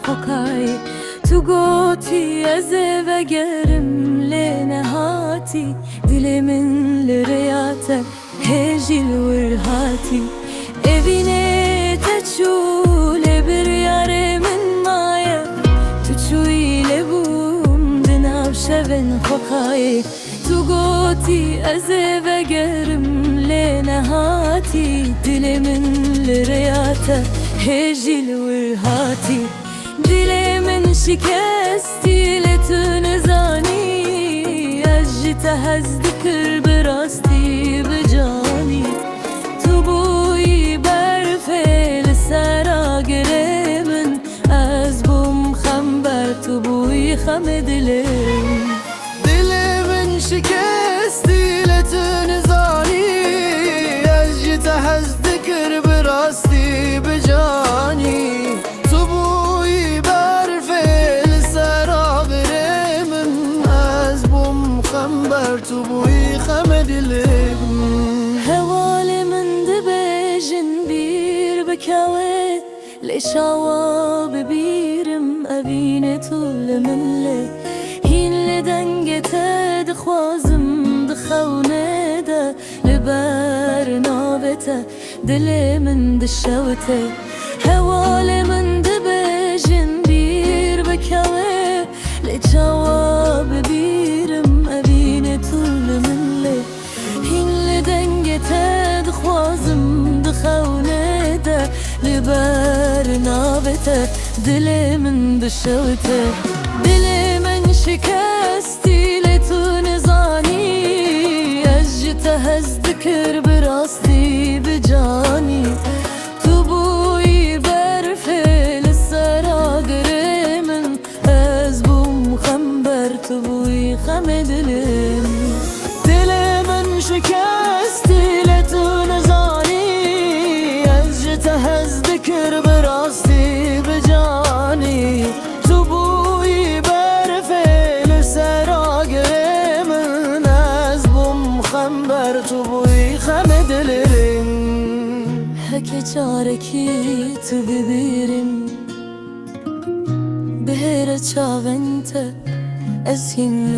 خوکای تو گوتی از و گرم لنهاتی دل من لریات هجی الورهاتی evine teçule bir yare min maye tu çuyle bum dinav şeven xokaye tu goti ez ve gerim lenehati dilimin liriyate hejil virhati dilimin şikesti letün zani ejte hezdikir birasti bicani دلمن شکستی لتن زانی اجت هز ذکر براستی بجانی تو بوی بر فعل سراغر من از بوم خنبر تو بوی خم دلم هوال من دبجن بیر بکوه لشاوا ببیرم أبين طول من لي هين لدنجته دخوازم دخونه ده لبر نابته دل من دشوته هوال من دبجن بير بكوه لجواب بيرم أبين طول من لي هين لدنجته دخوازم دخونه ده لبر نابته دل من دشوته دل من شکستی لتون زانی اجت هز ذکر براستی بجانی تو بوی بر فعل سراغر من از بوم خنبر تو بوی خم دلم دل من شکستی لتون زانی اجت هز ذکر براستی بجانی تو بوی بر فعل سراغر من از بوم خنبر تو بوی خم دلم هک چارکی تو ببیرم بهر چاونت از این